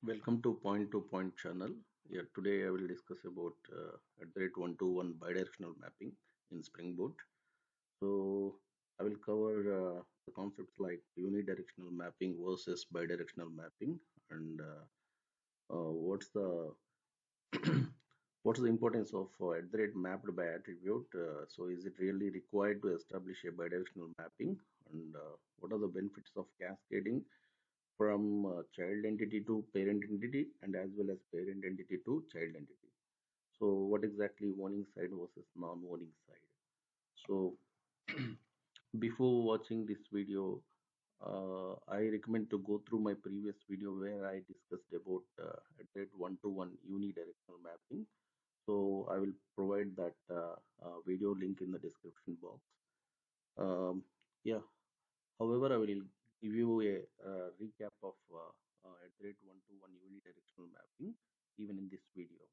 Welcome to Point to Point channel. Yeah, today I will discuss about at the rate one-to-one bidirectional mapping in Spring Boot. So I will cover the concepts like unidirectional mapping versus bidirectional mapping, and what's the what's the importance of at the rate mapped by attribute. So is it really required to establish a bidirectional mapping, and what are the benefits of cascading from child entity to parent entity and as well as parent entity to child entity. So what exactly owning side versus non-owning side? So before watching this video, I recommend to go through my previous video where I discussed about that one-to-one unidirectional mapping. So I will provide that video link in the description box. Um, yeah, However, I will give you a recap of at rate one-to-one unidirectional mapping even in this video.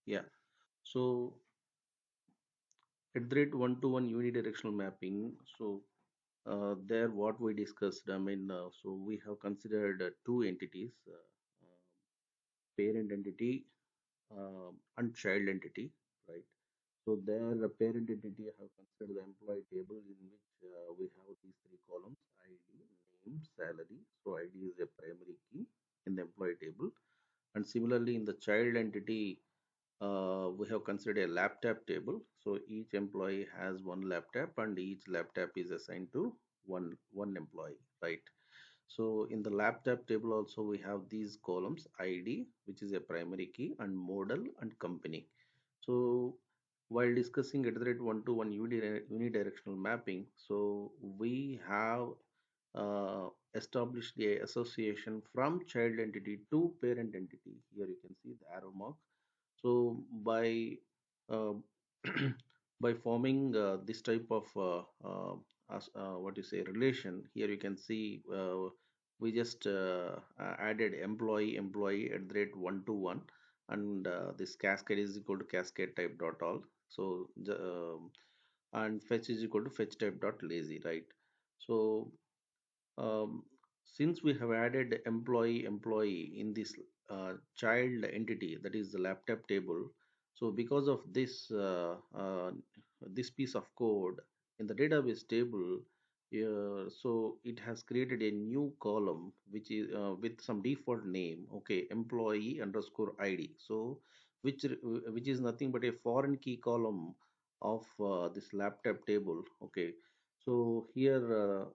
Yeah. So at rate one-to-one unidirectional mapping, so there what we discussed, so we have considered two entities, parent entity and child entity, right? So there, the parent entity have considered the employee table in which we have these three columns: ID, name, salary. So ID is a primary key in the employee table. And similarly, in the child entity, we have considered a laptop table. So each employee has one laptop, and each laptop is assigned to one employee, right? So in the laptop table also we have these columns: ID, which is a primary key, and model and company. So while discussing at the rate one-to-one unidirectional mapping, so we have established a association from child entity to parent entity. Here you can see the arrow mark. So uh, by forming this type of what you say relation, here you can see we just added employee at the rate one-to-one, and this cascade is equal to cascade type dot all. So and fetch is equal to fetch type dot lazy, right? So um, since we have added employee in this child entity, that is the laptop table, so because of this piece of code in the database table, so it has created a new column which is with some default name, okay, employee underscore ID. So which is nothing but a foreign key column of this laptop table, okay. So here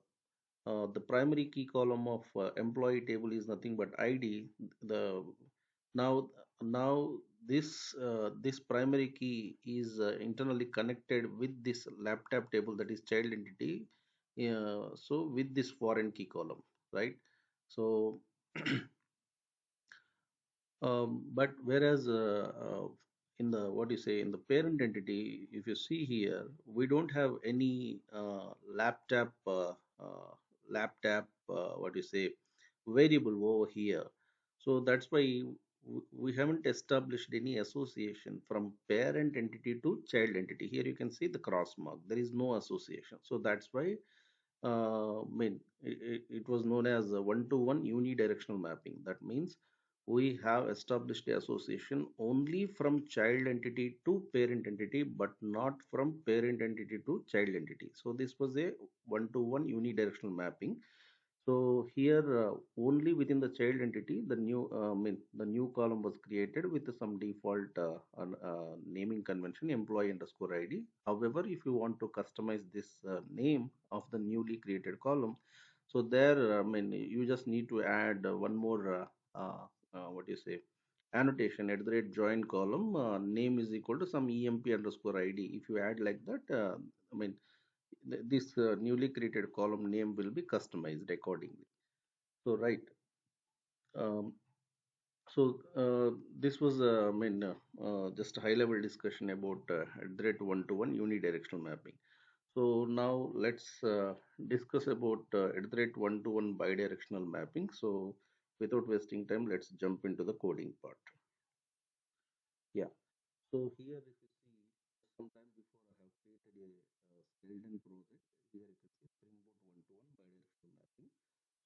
the primary key column of employee table is nothing but ID. The now this primary key is internally connected with this laptop table, that is child entity. So with this foreign key column, right? So but whereas in the what you say in the parent entity, if you see here, we don't have any laptop what you say variable over here. So that's why we haven't established any association from parent entity to child entity. Here you can see the cross mark. There is no association. So that's why it was known as a one-to-one unidirectional mapping. That means we have established the association only from child entity to parent entity, but not from parent entity to child entity. So this was a one-to-one unidirectional mapping. So here, only within the child entity, the new column was created with some default naming convention, employee underscore ID. However, if you want to customize this name of the newly created column, so there, you just need to add one more what do you say annotation at the rate join column. Name is equal to some emp underscore ID. If you add like that, this newly created column name will be customized accordingly. So right. Um, this was just a high level discussion about direct one-to-one unidirectional mapping. So now let's discuss about direct one-to-one bidirectional mapping. So without wasting time, let's jump into the coding part. Yeah. So here, if you see, sometime before I have created a skeleton project. Here you can see Spring Boot one-to-one bidirectional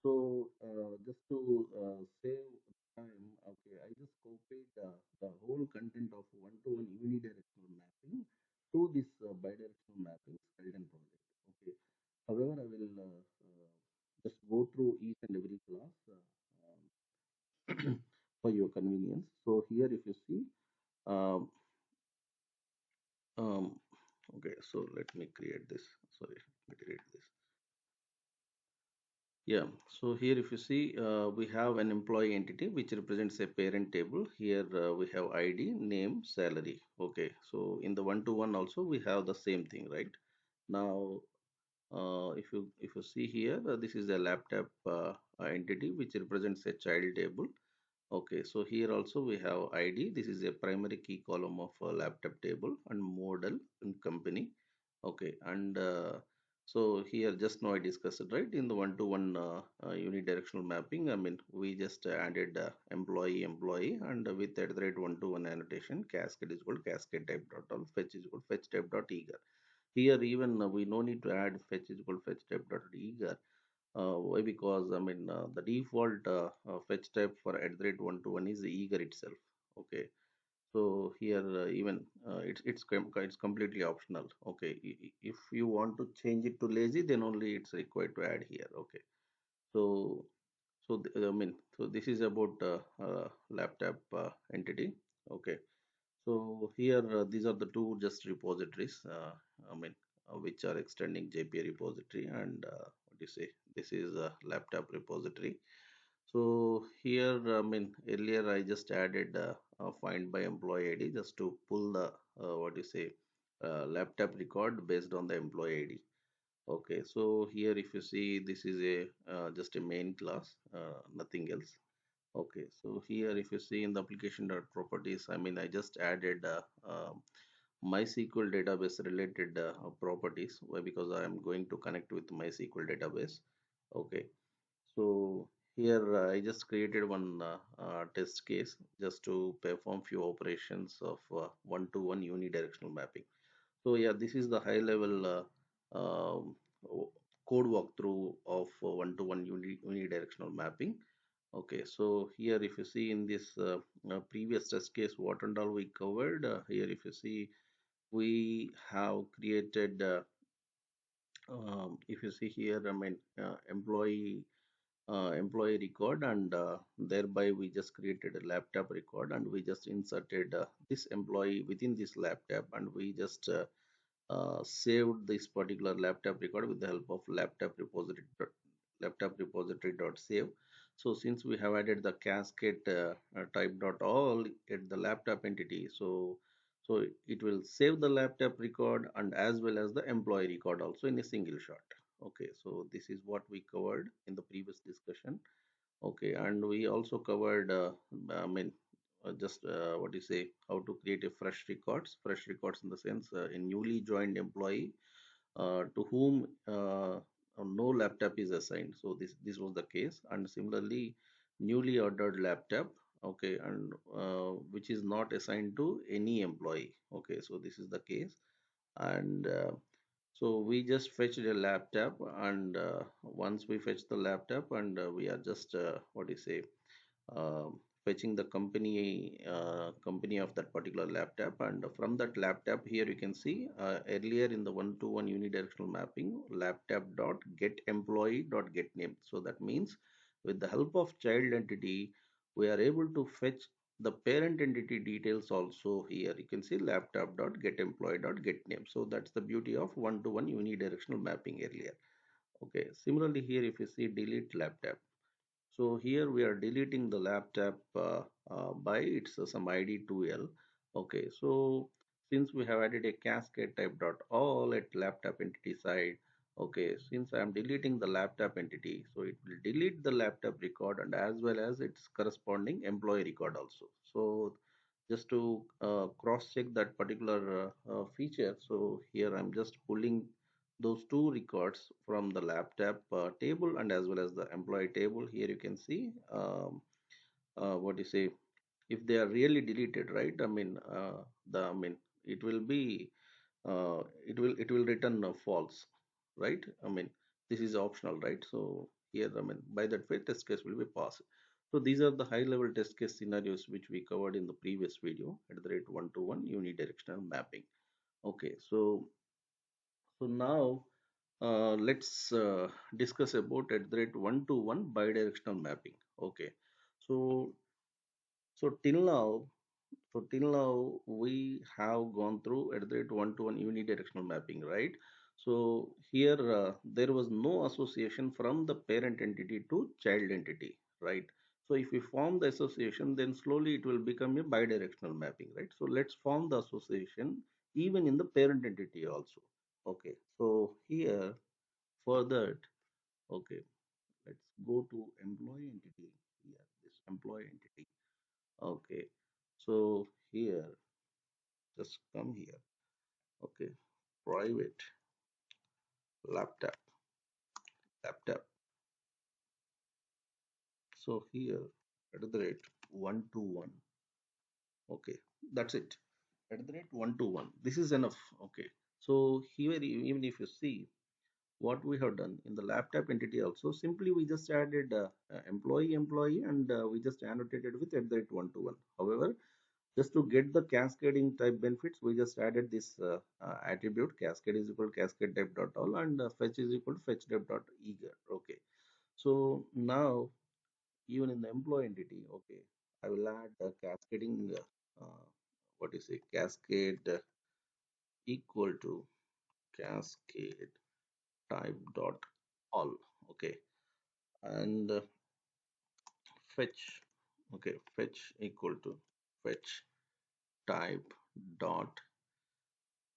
So just to save time, okay, I just copied the whole content of one-to-one unidirectional mapping to this bidirectional mapping skeleton project. Okay. However, I will just go through each and every class for your convenience. So here, if you see, um, um, okay, so let me create this. Sorry, let me delete this. Yeah, so here if you see, we have an employee entity which represents a parent table. Here we have ID, name, salary. Okay, so in the one-to-one also we have the same thing, right? Now, if you see here, this is a laptop entity which represents a child table. Okay, so here also we have ID. This is a primary key column of a laptop table and model and company. Okay, and so here just now I discussed it, right, in the one-to-one unidirectional mapping. I mean, we just added employee and with at the rate one-to-one annotation, cascade is equal to cascade type dot all, fetch is equal to fetch type dot eager. Here even we no need to add fetch is equal to fetch type dot eager. Why? Because I mean the default fetch type for at the rate one-to-one is eager itself. Okay, so here even it's completely optional. Okay, if you want to change it to lazy, then only it's required to add here. Okay, so I mean, so this is about laptop entity. Okay, so here these are the two just repositories. I mean, which are extending JPA repository and what do you say? This is a laptop repository. So here, I mean, earlier I just added find by employee ID just to pull the what do you say laptop record based on the employee ID. Okay, so here if you see, this is a just a main class, nothing else. Okay, so here if you see in the application dot properties, I mean I just added MySQL database related properties. Why? Because I am going to connect with MySQL database. Okay, so here I just created one test case just to perform few operations of one-to-one unidirectional mapping. So yeah, this is the high level code walkthrough of one-to-one unidirectional mapping. Okay, so here if you see in this previous test case, what and all we covered, here if you see, we have created, if you see here, I mean, employee record and thereby we just created a laptop record and we just inserted this employee within this laptop and we just saved this particular laptop record with the help of laptop repository dot save. So since we have added the cascade type dot all at the laptop entity, so it will save the laptop record and as well as the employee record also in a single shot. Okay, so this is what we covered in the previous discussion. Okay, and we also covered, I mean, just what do you say, how to create a fresh records in the sense a newly joined employee to whom no laptop is assigned. So this was the case, and similarly, newly ordered laptop. Okay, and which is not assigned to any employee. Okay, so this is the case, and so we just fetched a laptop, and once we fetch the laptop, and we are just what do you say, fetching the company of that particular laptop, and from that laptop here you can see earlier in the one-to-one unidirectional mapping, laptop dot get employee dot get name. So that means with the help of child entity, we are able to fetch the parent entity details also. Here you can see laptop dot get employee dot get name. So that's the beauty of one-to-one unidirectional mapping earlier. Okay, similarly here if you see delete laptop, so here we are deleting the laptop by its some ID 2L. Okay, so since we have added a cascade type dot all at laptop entity side, okay, since I am deleting the laptop entity, so it will delete the laptop record and as well as its corresponding employee record also. So just to cross check that particular feature, so here I'm just pulling those two records from the laptop table and as well as the employee table. Here you can see what you say, if they are really deleted, right? I mean I mean it will be it will return false, right? I mean this is optional, right? So here, I mean, by that way, test case will be passed. So these are the high level test case scenarios which we covered in the previous video at the rate one-to-one unidirectional mapping. Okay, so now let's discuss about at the rate one-to-one bidirectional mapping. Okay, so so till now, we have gone through at the rate one-to-one unidirectional mapping, right? So here there was no association from the parent entity to child entity, right? So if we form the association, then slowly it will become a bidirectional mapping, right? So let's form the association even in the parent entity also. Okay, so here for that, okay, let's go to employee entity. Here, this employee entity. Okay, so here, just come here. Okay, private laptop, laptop. So here, at the rate one-to-one. Okay, that's it. At the rate one-to-one. This is enough. Okay, so here, even if you see what we have done in the laptop entity also, simply we just added employee, and we just annotated with at the rate one-to-one. However, just to get the cascading type benefits, we just added this attribute cascade is equal to cascade type dot all, and fetch is equal to fetch type dot eager. Okay, so now even in the employee entity, okay, I will add cascading what you say, cascade equal to cascade type dot all. Okay, and fetch, okay, fetch equal to fetch type dot.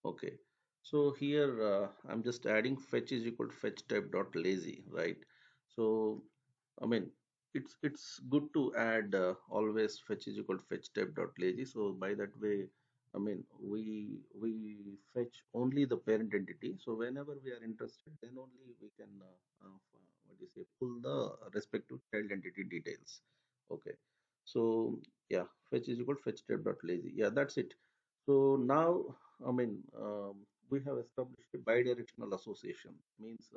Okay, so here I'm just adding fetch is equal to fetch type dot lazy, right? So I mean, it's good to add always fetch is equal to fetch type dot lazy. So by that way, I mean, we fetch only the parent entity. So whenever we are interested, then only we can what do you say, pull the respective child entity details. Okay, so yeah, fetch is equal to fetch type dot lazy. Yeah, that's it. So now, I mean, we have established a bidirectional association. Means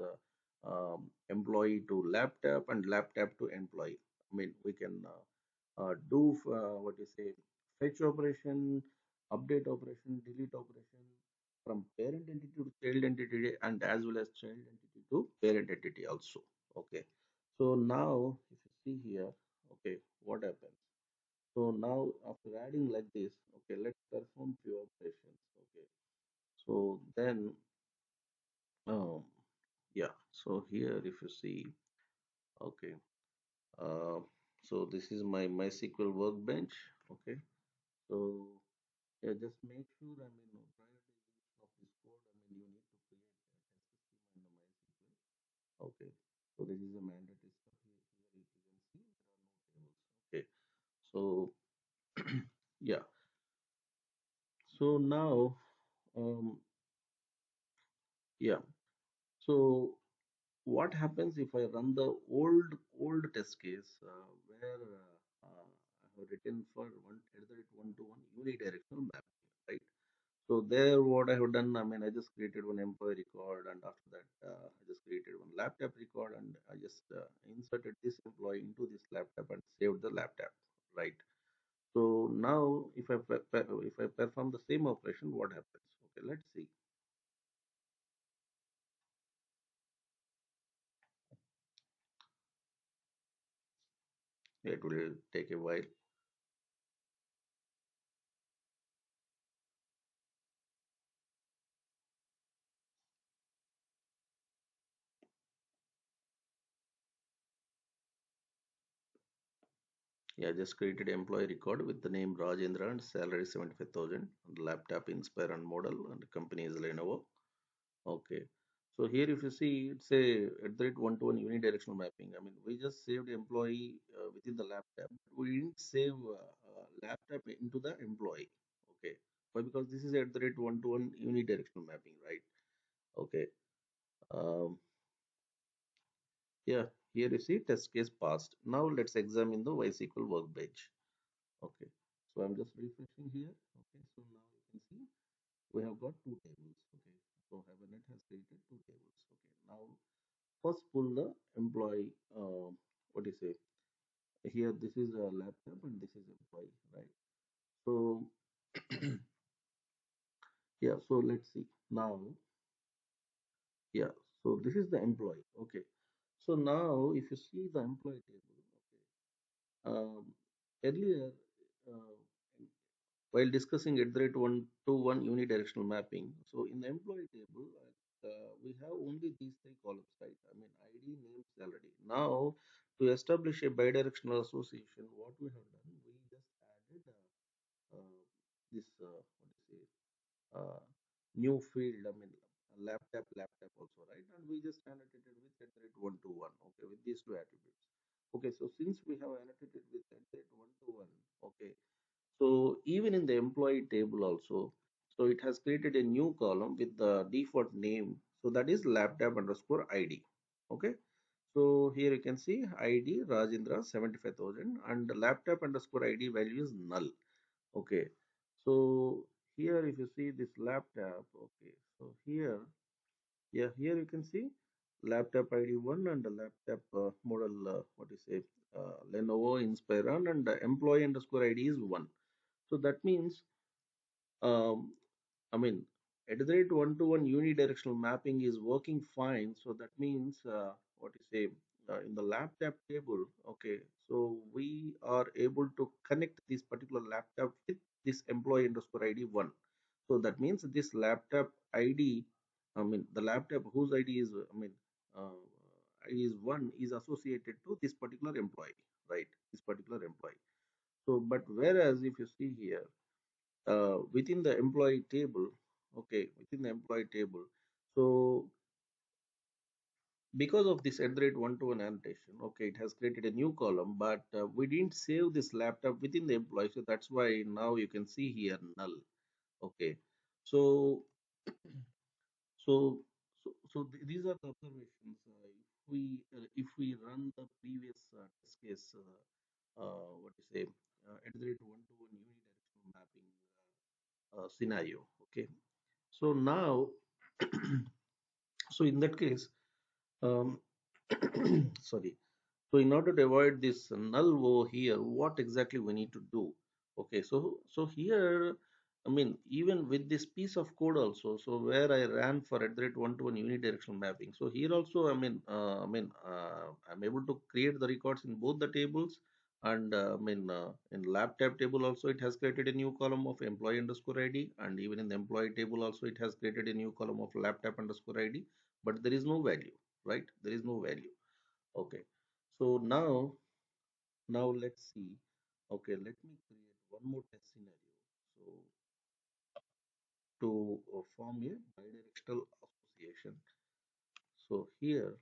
employee to laptop and laptop to employee. I mean, we can do what you say, fetch operation, update operation, delete operation from parent entity to child entity, and as well as child entity to parent entity also. Okay. So now, if you see here, okay, what happens? So now after adding like this, okay, let's perform few operations. Okay. So then, um, yeah. So here, if you see, okay. Uh, so this is my MySQL workbench. Okay. So yeah, just make sure. I mean, prior to use of this code, I mean, you need to create a test schema in the MySQL. Okay. So this is a mandatory stuff here. Here you can see there are no tables. Okay. So yeah. So now, um, yeah. So what happens if I run the old test case where I have written for one at the rate one-to-one unidirectional mapping, right? So there, what I have done, I mean, I just created one employee record, and after that, I just created one laptop record, and I just inserted this employee into this laptop and saved the laptop, right? So now, if I perform the same operation, what happens? Okay, let's see. It will take a while. Yeah, just created employee record with the name Rajendra and salary 75,000. And laptop Inspire and model, and the company is Lenovo. Okay. So here if you see it's a at the rate one-to-one unidirectional mapping. I mean, we just saved employee within the laptop. We didn't save laptop into the employee. Okay. Why? Because this is at the rate one-to-one unidirectional mapping, right? Okay. Um, yeah, here you see test case passed. Now let's examine the MySQL workbench. Okay, so I'm just refreshing here. Okay, so now you can see we have got two tables. Okay, so Hibernate has created two tables. Okay, now first pull the employee. What do you say? Here, this is a laptop and this is employee, right? So yeah, so let's see now. Yeah, so this is the employee. Okay. So now, if you see the employee table, okay, earlier, uh, while discussing at the rate one to one unidirectional mapping, so in the employee table, we have only these three columns, right? I mean, ID, name, salary. Now, to establish a bidirectional association, what we have done, we just added this, what do you say, uh, new field, I mean, laptop also, right? And we just annotated with at the rate one to one, okay, with these two attributes. Okay, so since we have annotated with at the rate one to one, okay, so even in the employee table also, so it has created a new column with the default name. So that is laptop underscore ID. Okay. So here you can see ID Rajendra 75,000 and laptop underscore ID value is null. Okay. So here if you see this laptop, okay. So here, yeah, here you can see laptop ID 1 and the laptop model, what is it, Lenovo Inspiron and the employee underscore ID is 1. So that means, um, I mean, at the rate one-to-one unidirectional mapping is working fine. So that means, what you say, in the laptop table, okay, so we are able to connect this particular laptop with this employee underscore ID 1. So that means this laptop ID, I mean, the laptop whose ID is, I mean, uh, ID is 1 is associated to this particular employee, right? This particular employee. So, but whereas if you see here, within the employee table, okay, within the employee table, so because of this at the rate one-to-one annotation, okay, it has created a new column, but we didn't save this laptop within the employee, so that's why now you can see here null. Okay, so these are the observations. If we run the previous test case, what you say, at the rate one-to-one unidirectional mapping scenario. Okay, so now, so in that case, um, sorry. So in order to avoid this null over here, what exactly we need to do? Okay, so here, I mean, even with this piece of code also, so where I ran for at the rate one-to-one unidirectional mapping. So here also, I'm able to create the records in both the tables, and in laptop table also it has created a new column of employee underscore ID, and even in the employee table also it has created a new column of laptop underscore ID, but there is no value, right? There is no value. Okay, so now let's see. Okay, let me create one more test scenario. So to form a bidirectional association. So here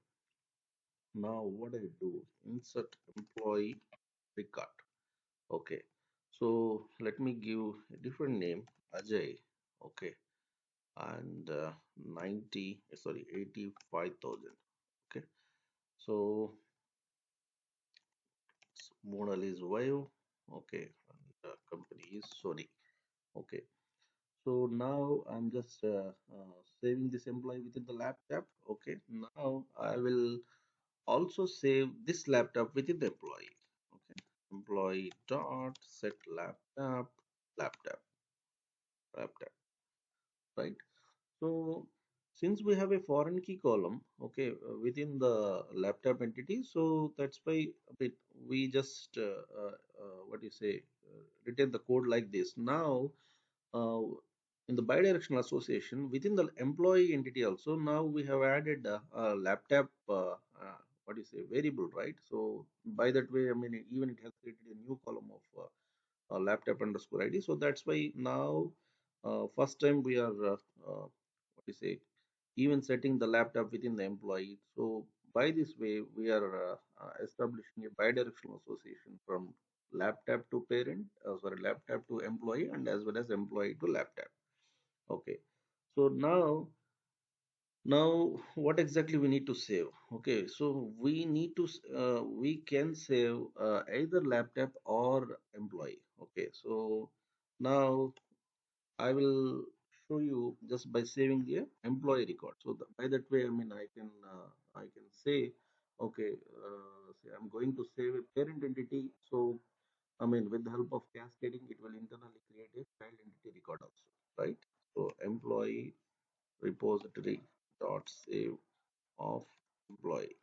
now what I do, insert employee record. Okay, so let me give a different name, Ajay. Okay, and 85,000. Okay, so model is Wave. Okay, and the company is Sony. Okay, so now I'm just saving this employee within the laptop. Okay, now I will also save this laptop within the employee. Okay, employee dot set laptop, right? So since we have a foreign key column, okay, within the laptop entity, so that's why we just what do you say, retain the code like this. Now, uh, in the bidirectional association within the employee entity also, now we have added a laptop, what do you say, variable, right? So by that way, I mean, even it has created a new column of laptop underscore ID. So that's why now, first time we are what do you say, even setting the laptop within the employee. So by this way, we are establishing a bidirectional association from laptop to parent, laptop to employee, and as well as employee to laptop. Okay. So now what exactly we need to save? Okay, so we need to we can save either laptop or employee. Okay, so now I will show you just by saving the employee record. So by that way, I mean, I can say, okay, say I'm going to save a parent entity. So, I mean, with the help of cascading, it will internally create a child entity record also, right? So, employee repository dot save of employee,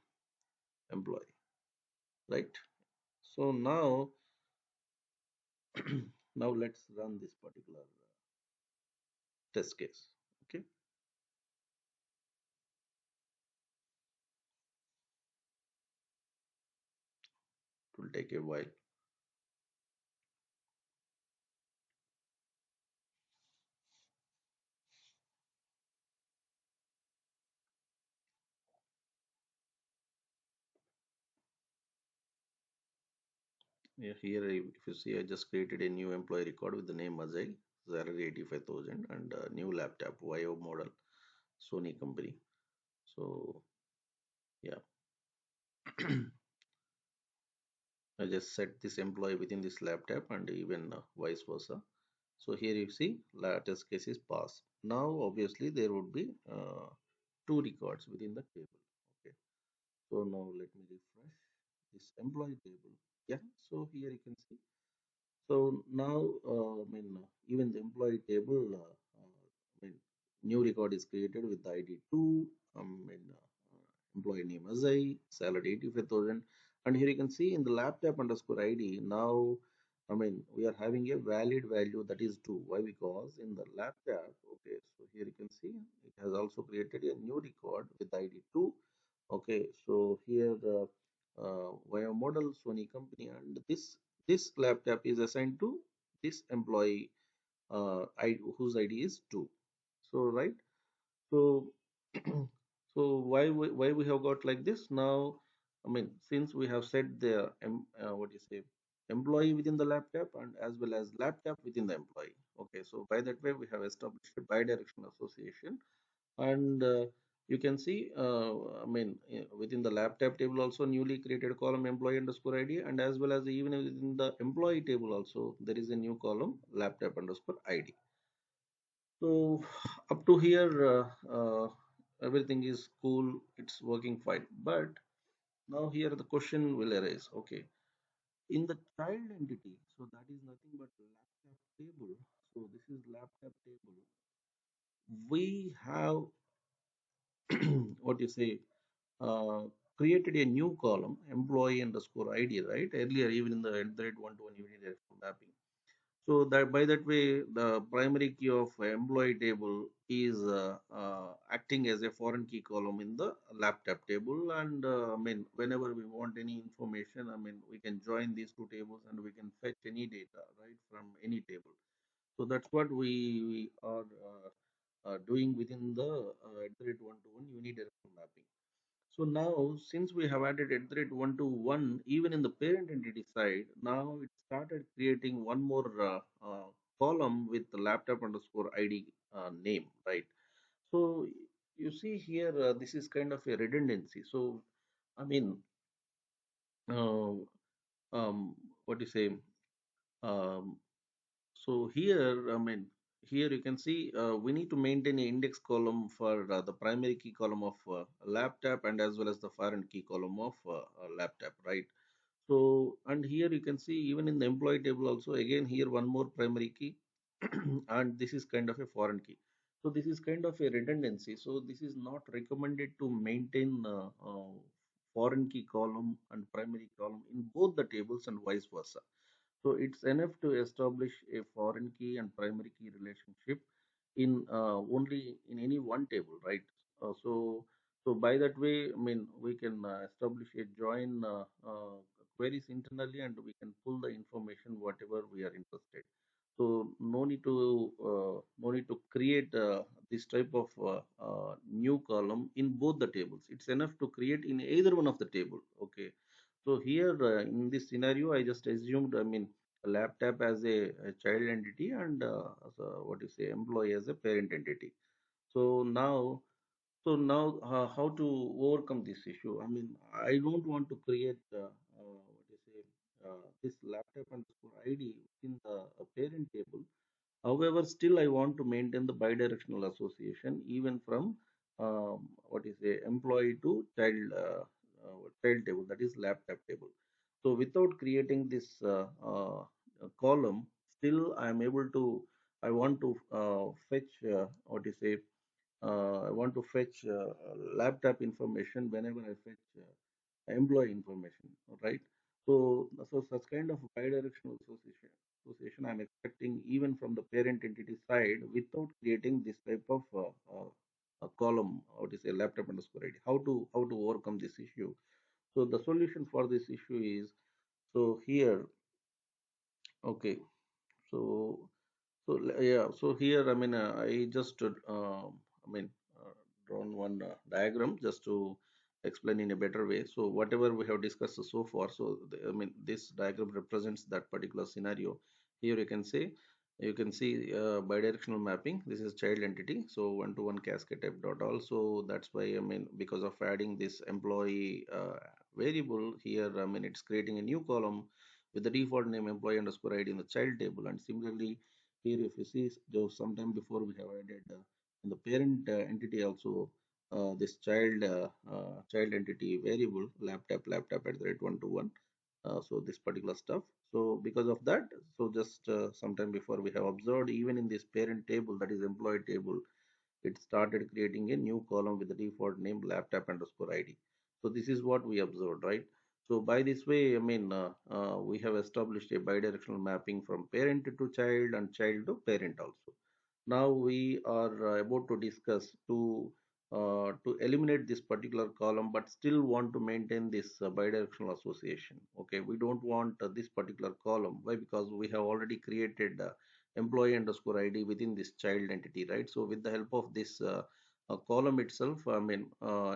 right? So now let's run this particular test case. Okay, it will take a while. Yeah, here if you see, I just created a new employee record with the name Ajay, salary 85,000, and new laptop, YO model, Sony company. So yeah, I just set this employee within this laptop and even vice versa. So here you see, test case is pass. Now obviously there would be two records within the table. Okay. So now let me refresh this employee table. Yeah. So here you can see. So now, even the employee table, I mean, new record is created with the ID 2, employee name Azai, salary 85,000. And here you can see in the laptop underscore ID, now, we are having a valid value that is 2. Why? Because in the laptop, okay, so here you can see it has also created a new record with ID 2. Okay, so here, via model Sony company, and this laptop is assigned to this employee whose ID is 2. So right. So so why we have got like this now? Since we have set the what you say, employee within the laptop and as well as laptop within the employee. Okay, so by that way we have established a bidirectional association, and you can see within the laptop table also newly created column employee underscore id, and as well as even within the employee table also there is a new column laptop underscore id. So up to here, everything is cool, it's working fine, but now here the question will arise. Okay, in the child entity, so that is nothing but laptop table. So this is laptop table. We have what you say, uh, created a new column employee underscore id, right? Earlier even in the at the rate one-to-one unidirectional mapping. So that by that way the primary key of employee table is acting as a foreign key column in the laptop table, and whenever we want any information, we can join these two tables and we can fetch any data right from any table. So that's what we are doing within the at the rate one-to-one unidirectional mapping. So now, since we have added at the rate one-to-one, even in the parent entity side, now it started creating one more column with the laptop underscore ID name, right? So you see here, this is kind of a redundancy. So, I mean, uh, what do you say? Um, So here, here you can see we need to maintain an index column for the primary key column of laptop and as well as the foreign key column of laptop, right? So, and here you can see even in the employee table also, again here one more primary key and this is kind of a foreign key. So this is kind of a redundancy. So this is not recommended to maintain foreign key column and primary column in both the tables and vice versa. So it's enough to establish a foreign key and primary key relationship in only in any one table, right? So by that way, we can establish a join queries internally, and we can pull the information whatever we are interested. So no need to create this type of new column in both the tables. It's enough to create in either one of the table. Okay. So here in this scenario, I just assumed, a laptop as a child entity and what you say, employee as a parent entity. So now, how to overcome this issue? I don't want to create what you say, this laptop underscore ID in the parent table. However, still I want to maintain the bidirectional association even from what is a employee to child table, that is laptop table. So without creating this column, still I am able to, I want to fetch what is a I want to fetch laptop information whenever I fetch employee information, right? So such kind of bidirectional association I'm expecting even from the parent entity side without creating this type of a column, or to say laptop underscore ID. How to overcome this issue? So the solution for this issue is, so here, okay, so yeah, so here, I mean, I just, I mean, drawn one diagram just to explain in a better way. So whatever we have discussed so far, so I mean, this diagram represents that particular scenario. Here you can see bidirectional mapping. This is child entity. So one-to-one cascade type dot. Also, that's why, I mean, because of adding this employee variable here, I mean, it's creating a new column with the default name employee underscore ID in the child table. And similarly, here if you see, just sometime before we have added in the parent entity also this child entity variable laptop at the rate one to one. So this particular stuff. So because of that, so just sometime before we have observed, even in this parent table, that is employee table, it started creating a new column with the default name laptop underscore ID. So this is what we observed, right? So by this way, I mean, we have established a bidirectional mapping from parent to child and child to parent also. Now we are about to discuss to eliminate this particular column, but still want to maintain this bidirectional association. Okay, we don't want this particular column. Why? Because we have already created employee underscore ID within this child entity, right? So with the help of this column itself, I mean,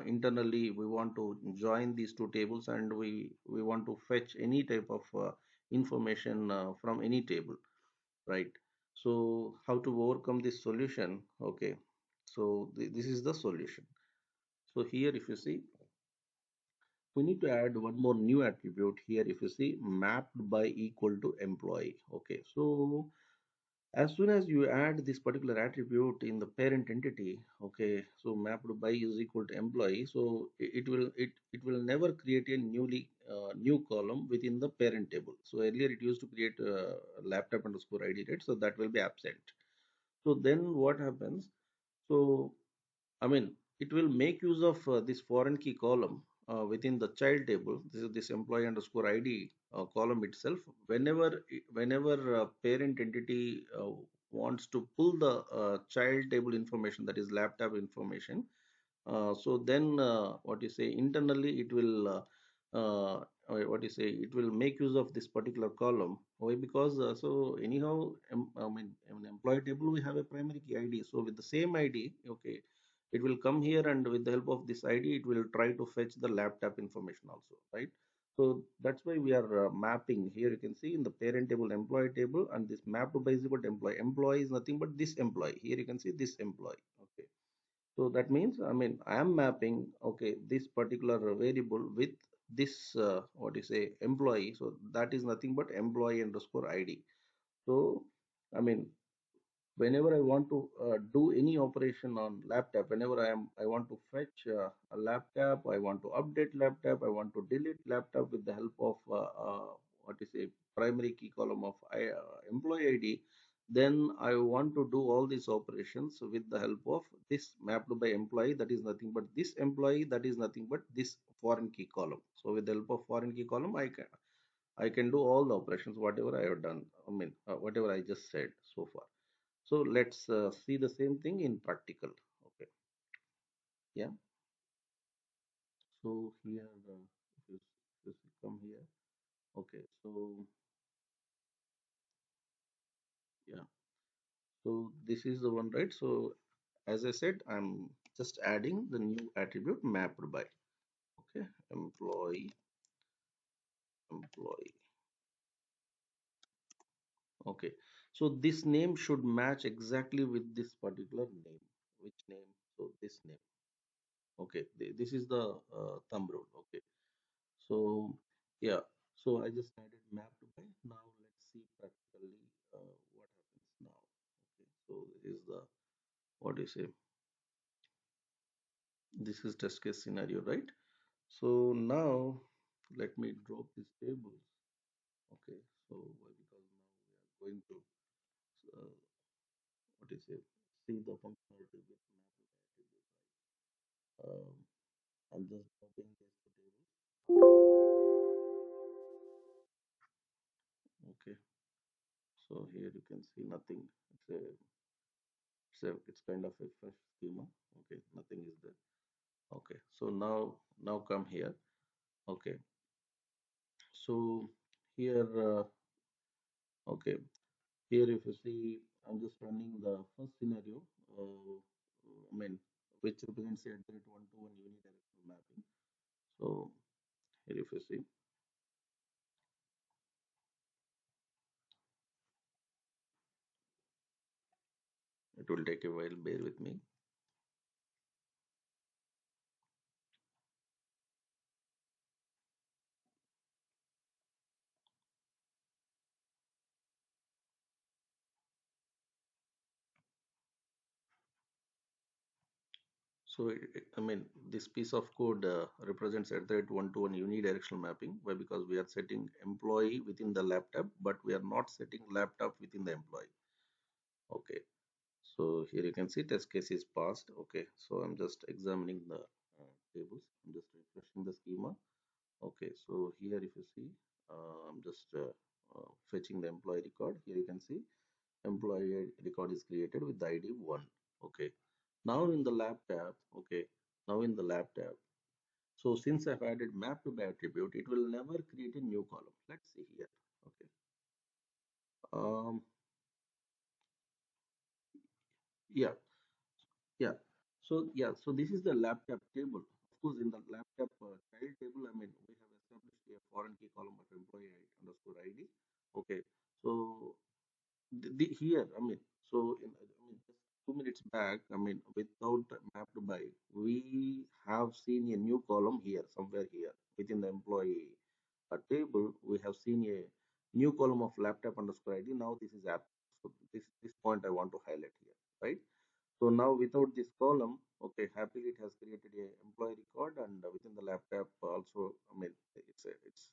internally we want to join these two tables, and we want to fetch any type of information from any table, right? So how to overcome this solution? Okay, so this is the solution. So here if you see, we need to add one more new attribute here. If you see, mapped by equal to employee. Okay, so as soon as you add this particular attribute in the parent entity, okay, so mapped by is equal to employee, so it will never create a new column within the parent table. So earlier it used to create laptop underscore ID, right? So that will be absent. So then what happens? So I mean, it will make use of this foreign key column within the child table. This is this employee underscore ID column itself. Whenever parent entity wants to pull the child table information, that is laptop information, so then what you say, internally it will what you say, it will make use of this particular column. Why? Because so anyhow, I mean, in employee table we have a primary key ID. So with the same ID, okay, it will come here, and with the help of this ID, it will try to fetch the laptop information also, right? So that's why we are mapping here. You can see in the parent table, employee table, and this mapped by is equal to employee. Employee is nothing but this employee. Here you can see this employee. Okay. So that means, I mean, I am mapping, okay, this particular variable with this, what you say, employee. So that is nothing but employee underscore ID. So, I mean, whenever I want to do any operation on laptop, whenever I want to fetch a laptop, I want to update laptop, I want to delete laptop with the help of what is a primary key column of employee ID, then I want to do all these operations with the help of this mapped by employee, that is nothing but this employee, that is nothing but this foreign key column. So with the help of foreign key column, I can do all the operations whatever I have done. I mean, whatever I just said so far. So let's see the same thing in practical. Okay, yeah. So here, if you come here, okay. So yeah. So this is the one, right? So as I said, I'm just adding the new attribute mapped by. Okay, employee. Okay. So this name should match exactly with this particular name. Which name? So this name. Okay. This is the thumb rule. Okay. So yeah, so I just added map to by. Now let's see practically what happens now. Okay, so this is the, what do you say? This is test case scenario, right? So now let me drop these tables. Okay, so because now we are going to uh, what is it? See the functionality with map attribute, right? I'm just dropping these two tables. Okay, so here you can see nothing. It's kind of a fresh schema. Okay, nothing is there. Okay, so now come here. Okay, so here okay, here if you see, I'm just running the first scenario. I mean, which represents a direct one-to-one unidirectional mapping. So here if you see, it will take a while. Bear with me. So I mean, this piece of code represents at that one-to-one unidirectional mapping, why because we are setting employee within the laptop, but we are not setting laptop within the employee. Okay, so here you can see test case is passed. Okay, so I'm just examining the tables. I'm just refreshing the schema. Okay, so here if you see, I'm just fetching the employee record. Here you can see employee record is created with the ID 1. Okay, now in the laptop, okay, now in the laptop. So since I've added map to by attribute, it will never create a new column. Let's see here. Okay. Um, yeah, yeah. So this is the laptop table. Of course, in the laptop child table, I mean, we have established a foreign key column of employee underscore ID. Okay. So here, I mean, I mean, just 2 minutes back, I mean, without mapped by, we have seen a new column here, somewhere here within the employee table. We have seen a new column of laptop underscore ID. Now this is app. So this point I want to highlight here, right? So now without this column, okay, happily it has created a employee record, and within the laptop also, I mean, it's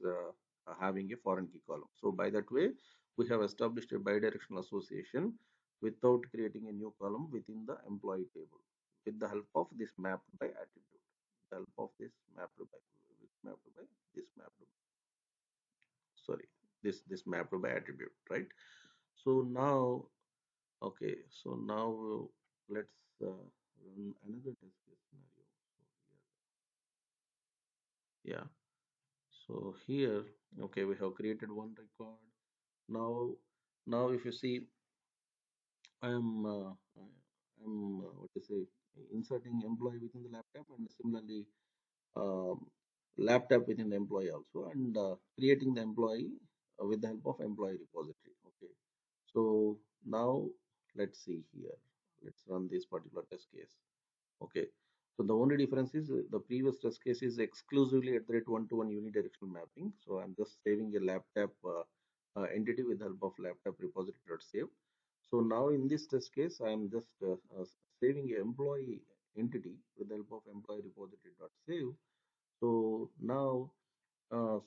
having a foreign key column. So by that way, we have established a bidirectional association without creating a new column within the employee table with the help of this mapped by attribute. The help of this mapped by this mapped by, sorry, this mapped by attribute, right? So now, okay, so now let's run another test case scenario. So here, yeah. So here, okay, we have created one record. Now, now if you see, I'm what to say, inserting employee within the laptop, and similarly um, laptop within the employee also, and creating the employee with the help of employee repository. Okay, so now let's see here. Let's run this particular test case. Okay, so the only difference is the previous test case is exclusively at the rate one-to-one unidirectional mapping. So I'm just saving a laptop entity with the help of laptop repository.save. So now in this test case, I'm just saving a employee entity with the help of employee repository.save. So now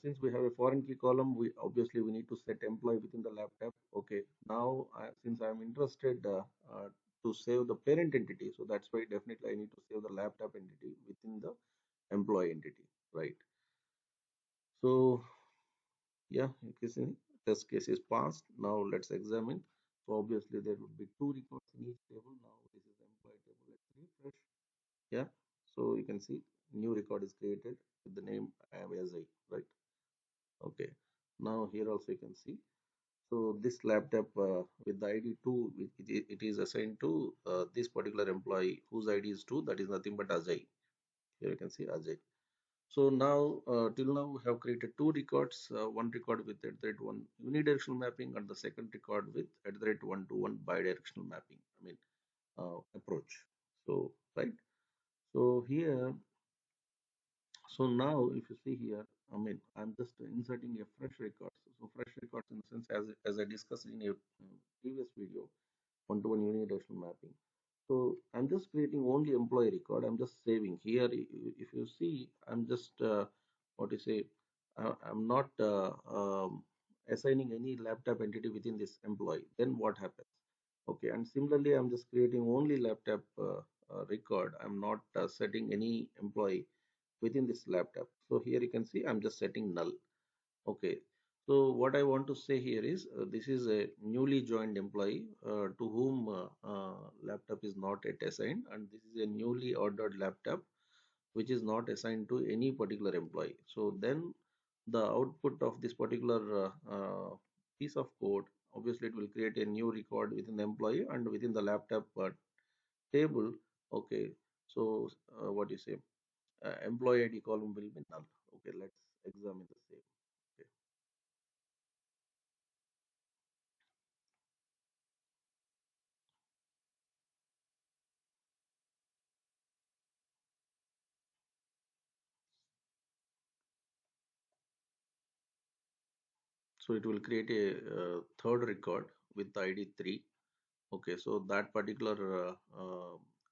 since we have a foreign key column, we obviously we need to set employee within the laptop. Okay. Now, since I'm interested to save the parent entity, so that's why definitely I need to save the laptop entity within the employee entity, right? So yeah, you can see test case is passed. Now let's examine. So obviously there would be two records in each table. Now this is the employee table. Let's refresh. Yeah. So you can see new record is created with the name ASI, right? Okay. Now here also you can see. So this laptop with the ID 2, it is assigned to this particular employee whose ID is 2. That is nothing but Ajay. Here you can see Ajay. So now till now we have created two records. One record with at the rate one unidirectional mapping, and the second record with at the rate one-to-one bidirectional mapping. I mean approach. So right. So here, so now, if you see here, I mean, I'm just inserting a fresh records. So fresh records in the sense, as I discussed in a previous video, one-to-one unidirectional mapping. So I'm just creating only employee record. I'm just saving here. If you see, I'm just what you say. I'm not assigning any laptop entity within this employee. Then what happens? Okay, and similarly, I'm just creating only laptop record. I'm not setting any employee within this laptop. So here you can see I'm just setting null. Okay, so what I want to say here is this is a newly joined employee to whom laptop is not yet assigned, and this is a newly ordered laptop which is not assigned to any particular employee. So then the output of this particular piece of code, obviously it will create a new record within the employee and within the laptop table. Okay, so what you say, employee ID column will be null. Okay, let's examine the same. Okay. So it will create a third record with the ID 3. Okay, so that particular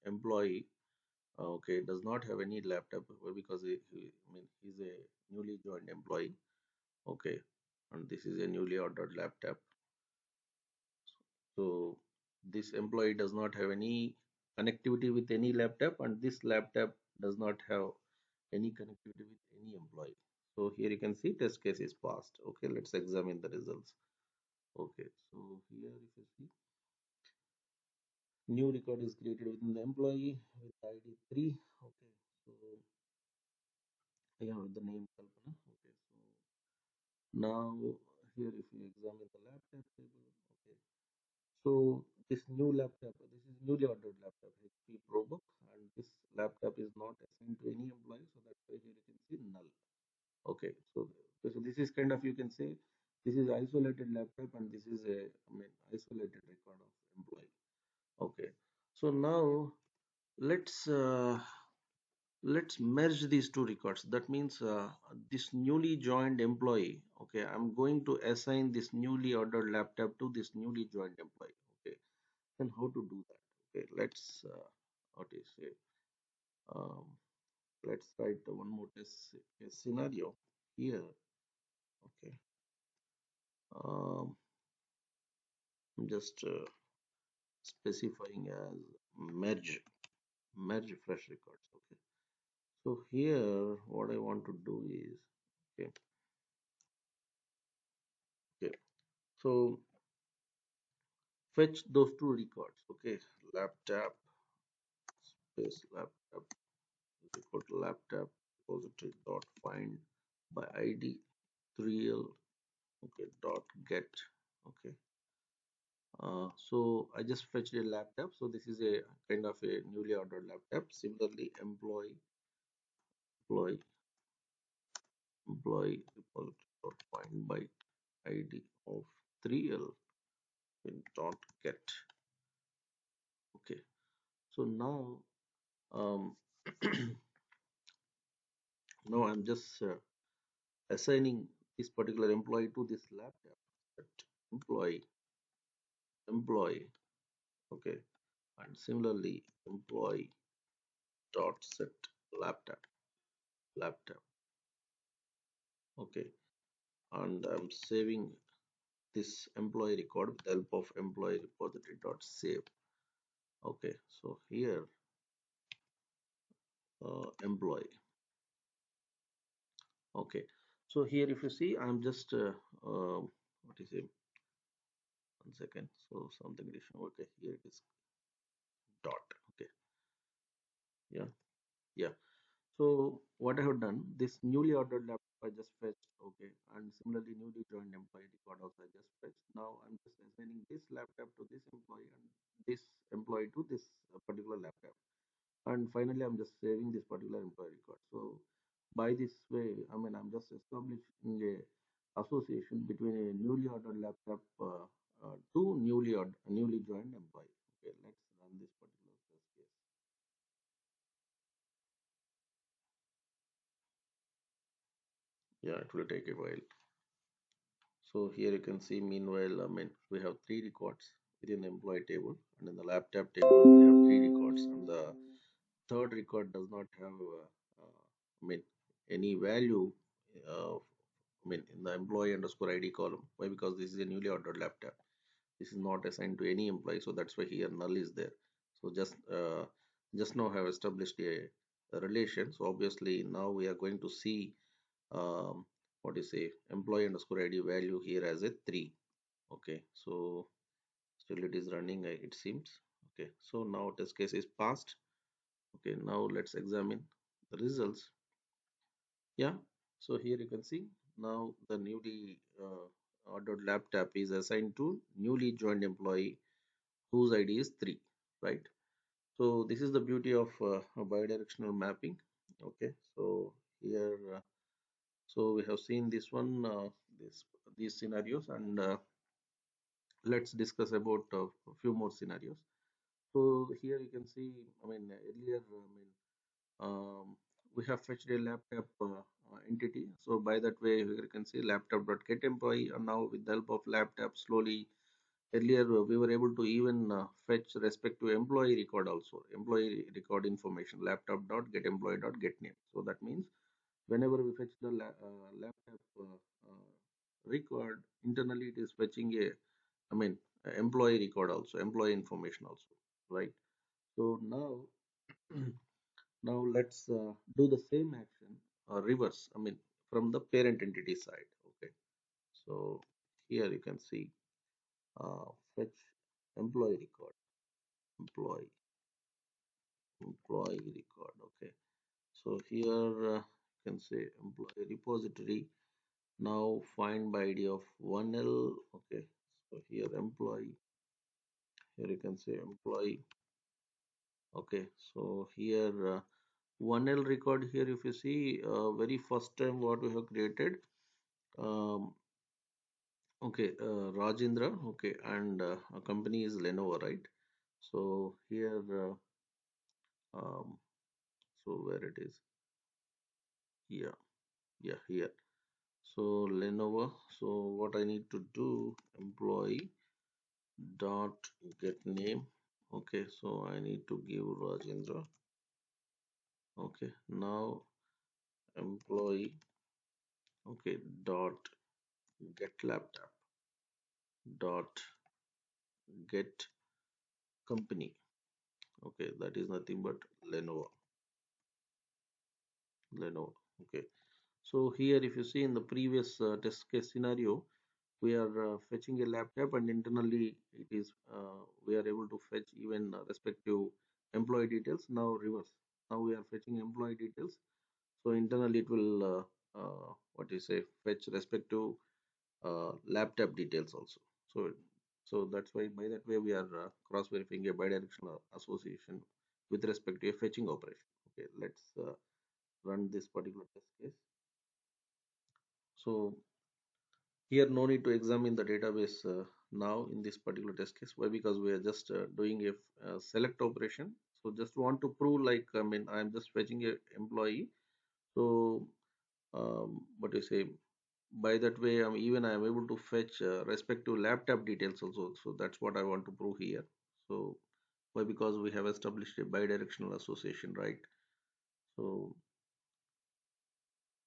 employee, okay, does not have any laptop because I mean, he's a newly joined employee. Okay, and this is a newly ordered laptop. So this employee does not have any connectivity with any laptop, and this laptop does not have any connectivity with any employee. So here you can see test case is passed. Okay, let's examine the results. Okay, so here if you see, new record is created within the employee with ID 3. Okay, so yeah, with the name Kalpana. Okay, so now here if you examine the laptop table, okay, so this new laptop, this is newly ordered laptop, HP ProBook, and this laptop is not assigned to any employee, so that's why here you can see null. Okay, so this is kind of, you can say, this is isolated laptop and this is a, I mean, isolated record of employee. Okay, so now let's let's merge these two records. That means this newly joined employee, okay, I'm going to assign this newly ordered laptop to this newly joined employee. Okay, then how to do that? Okay, let's what is it, um, let's write one more test case scenario here. Okay, um, I'm just specifying as merge fresh records. Okay, so here what I want to do is, okay, okay, so fetch those two records. Okay, laptop space laptop is equal to laptop repository dot find by id 3l. Okay, dot get. Okay, so I just fetched a laptop, so this is a kind of a newly ordered laptop. Similarly, employee employee repository dot find by id of 3l in dot get. Okay, so now um now I'm just assigning this particular employee to this laptop. But employee, okay, and similarly employee dot set laptop, okay, and I'm saving this employee record with the help of employee repository dot save. Okay, so here employee. Okay, so here if you see, I'm just what is it? 1 second. So something additional. Okay, here it is dot. Okay, yeah, yeah. So what I have done, this newly ordered laptop I just fetched, okay, and similarly newly joined employee record also I just fetched. Now I'm just assigning this laptop to this employee and this employee to this particular laptop, and finally I'm just saving this particular employee record. So by this way, I mean, I'm just establishing a association between a newly ordered laptop to newly joined employee. Okay, let's run this particular test case. Yeah, it will take a while. So here you can see, meanwhile, I mean, we have three records. within the employee table, and in the laptop table we have three records, and the third record does not have I mean any value in the employee underscore ID column. Why? Because this is a newly ordered laptop. This is not assigned to any employee, so that's why here null is there. So just now have established a relation. So obviously now we are going to see what is say employee underscore ID value here as a 3. Okay, so still it is running, it seems. Okay, so now test case is passed. Okay, now let's examine the results. Yeah, so here you can see now the newly ordered laptop is assigned to newly joined employee whose ID is 3, right? So this is the beauty of a bidirectional mapping. Okay, so here so we have seen this one, this these scenarios, and let's discuss about a few more scenarios. So here you can see, earlier, we have fetched a laptop entity. So by that way, you can see laptop.getEmployee, and now with the help of laptop, slowly earlier we were able to even fetch respect to employee record also, employee record information, laptop.getEmployee.getName. So that means whenever we fetch the laptop record internally, it is fetching a, I mean, employee record also, employee information also, right? So now, now let's do the same action reverse. From the parent entity side. Okay. So here you can see fetch employee record, employee, employee record. Okay. So here you can say employee repository. Now find by ID of 1L. Okay. So here employee. Here you can say employee. Okay. So here 1L record here, if you see very first time what we have created. Um, okay, Rajendra. Okay, and a company is Lenovo, right? So here, so where it is? Yeah, yeah, here. So Lenovo. So what I need to do? Employee dot get name. Okay, so I need to give Rajendra. Okay, now employee. Okay, dot get laptop dot get company. Okay, that is nothing but Lenovo. Lenovo. Okay. So here, if you see in the previous test case scenario, we are fetching a laptop, and internally it is we are able to fetch even respective employee details. Now reverse. Now we are fetching employee details. So internally it will what you say fetch respective laptop details also. So that's why by that way we are cross verifying a bidirectional association with respect to a fetching operation. Okay, let's run this particular test case. So here no need to examine the database now in this particular test case. Why? Because we are just doing a select operation. So just want to prove, like, I'm just fetching a employee. So what you say, by that way I am able to fetch respective laptop details also. So that's what I want to prove here. So why? Because we have established a bidirectional association, right? So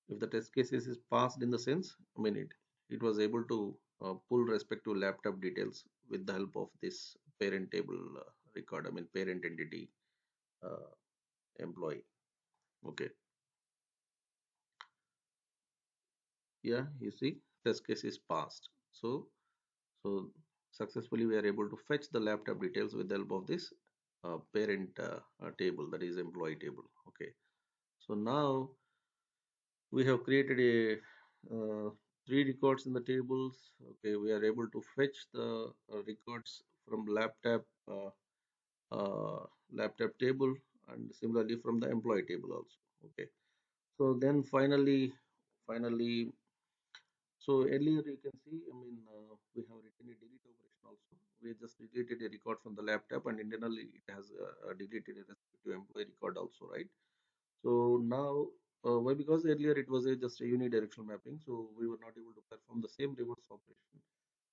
if the test cases is passed in the sense, it was able to pull respective laptop details with the help of this parent table record, parent entity uh, employee. Okay. Yeah, you see test case is passed. So successfully we are able to fetch the laptop details with the help of this parent table, that is employee table. Okay. So now we have created a three records in the tables. Okay, we are able to fetch the records from uh, laptop table, and similarly from the employee table also. Okay, so then finally, so earlier you can see, we have written a delete operation also. We just deleted a record from the laptop, and internally it has deleted a respective employee record also, right? So now, why? Because earlier it was just a unidirectional mapping, so we were not able to perform the same reverse operation.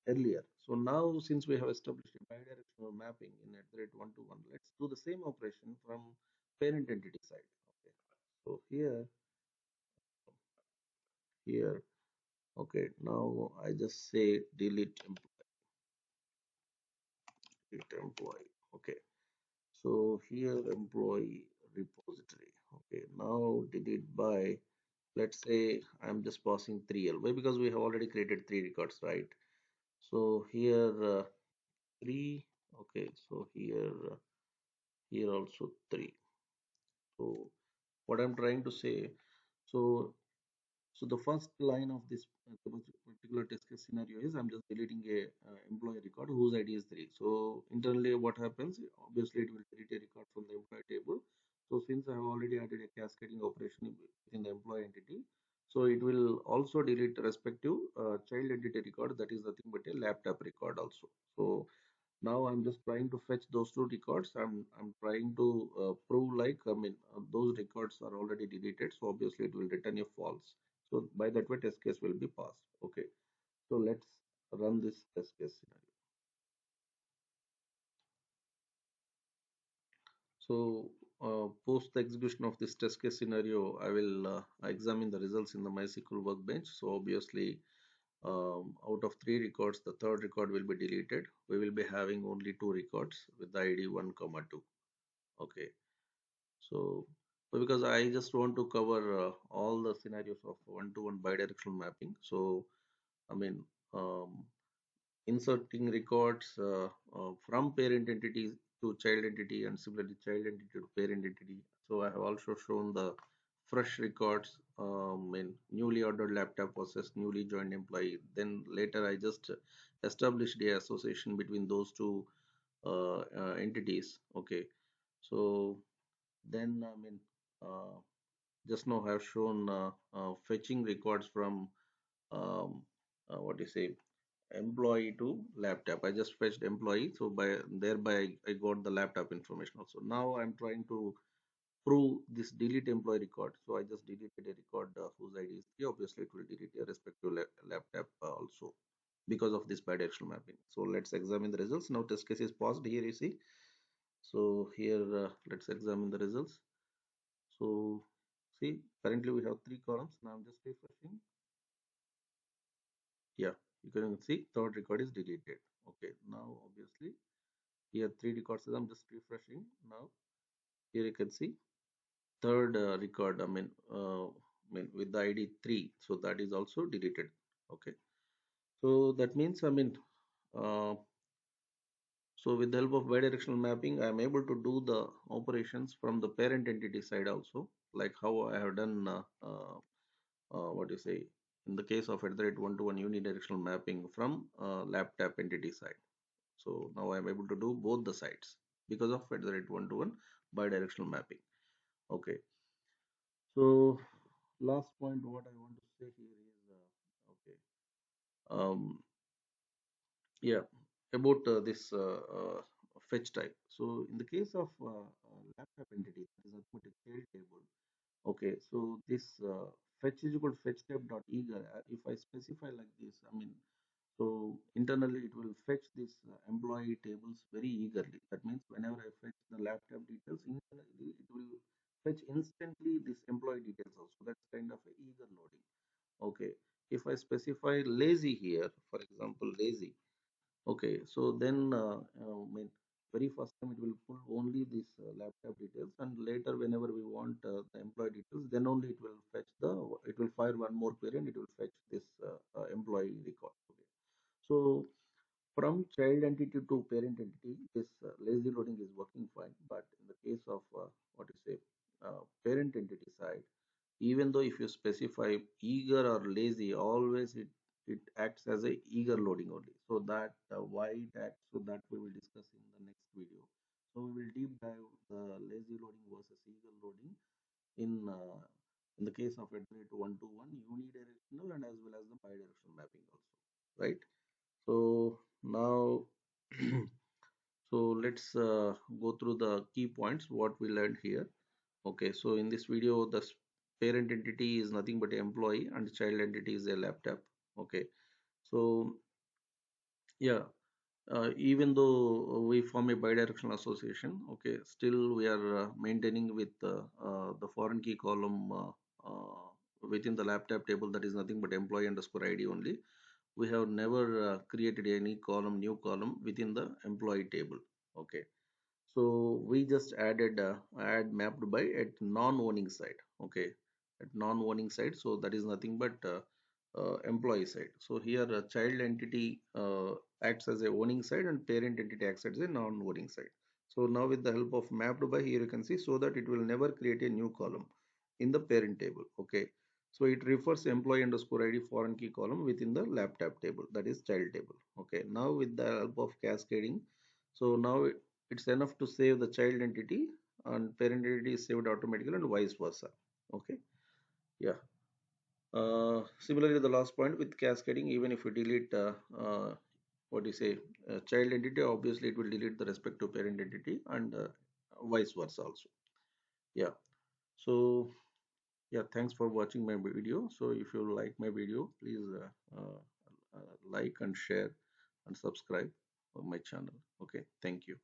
earlier. So now, since we have established a bidirectional mapping in at the rate one to one, let's do the same operation from parent entity side. Okay. So here, okay. Now I just say delete employee. Okay. So here employee repository. Okay. Now delete by, let's say I'm just passing 3L. Why? Because we have already created three records, right? So here three. Okay. So here also three. So what I'm trying to say, so so the first line of this particular test case scenario is I'm just deleting a employee record whose ID is 3. So internally what happens, obviously it will delete a record from the employee table. So since I have already added a cascading operation within the employee entity, so it will also delete respective child entity record, that is nothing but a laptop record also. So now I'm just trying to fetch those two records. I'm trying to prove, like, I mean, those records are already deleted, so obviously it will return a false. So by that way test case will be passed. Okay, so let's run this test case scenario. So post the execution of this test case scenario, I will examine the results in the MySQL workbench. So obviously, out of three records, the third record will be deleted. We will be having only two records with the ID 1 comma 2. Okay. So, because I just want to cover all the scenarios of one-to-one bidirectional mapping. So, I mean, um, inserting records from parent entity to child entity, and similarly child entity to parent entity. So, I have also shown the fresh records in newly ordered laptop versus newly joined employee. Then later, I just established the association between those two entities. Okay. So then, I mean, uh, just now I have shown fetching records from what do you say, employee to laptop. I just fetched employee, so by thereby I got the laptop information also. Now I'm trying to prove this delete employee record. So I just deleted a record whose ID is 3. Obviously, it will delete a respective laptop also because of this bidirectional mapping. So let's examine the results. Now test case is paused here, you see. So here let's examine the results. So see, currently we have three columns. Now I'm just refreshing. Yeah, you can see third record is deleted. Okay, now obviously here three records. I'm just refreshing. Now here you can see third record. I mean with the ID 3. So that is also deleted. Okay, so that means, uh, so with the help of bidirectional mapping, I am able to do the operations from the parent entity side also, like how I have done what do you say, in the case of at the rate one-to-one unidirectional mapping from laptop entity side. So now I'm able to do both the sides because of at the rate one-to-one bidirectional mapping. Okay. So last point, what I want to say here is okay. Um, yeah, about this fetch type. So in the case of laptop entity, that is nothing but a child table. Okay, so this fetch is equal to fetch type dot eager. If I specify like this, I mean, so internally it will fetch these employee tables very eagerly. That means whenever I fetch the laptop details, internally it will fetch instantly this employee details also. That's kind of a eager loading. Okay, if I specify lazy here, for example, lazy. Okay, so then very first time it will pull only this laptop details, and later whenever we want the employee details, then only it will fire one more query and it will fetch this employee record. Okay, so from child entity to parent entity, this lazy loading is working fine. But in the case of what you say, parent entity side, even though if you specify eager or lazy, always it acts as a eager loading only. So that why it acts, so that we will discuss in the next video. So we will deep dive the lazy loading versus eager loading in uh, in the case of iterate one to one unidirectional and as well as the bidirectional mapping also, right? So now, so let's go through the key points what we learned here. Okay, so in this video, the parent entity is nothing but an employee and the child entity is a laptop. Okay, so Yeah, even though we form a bidirectional association, okay, still we are maintaining with the foreign key column within the laptop table, that is nothing but employee underscore ID only. We have never created any column, new column within the employee table. Okay, so we just added add mapped by at non-owning side. Okay, at non-owning side. So that is nothing but employee side. So here a child entity acts as a owning side and parent entity acts as a non-owning side. So now with the help of mapped by, here you can see, so that it will never create a new column in the parent table. Okay. So it refers employee underscore ID foreign key column within the laptop table, that is child table. Okay. Now with the help of cascading, so now it's enough to save the child entity and parent entity is saved automatically and vice versa. Okay. Yeah. Similarly, the last point with cascading, even if we delete what do you say, child entity, obviously it will delete the respective parent entity and vice versa also. Yeah. So yeah, thanks for watching my video. So if you like my video, please like and share and subscribe on my channel. Okay. Thank you.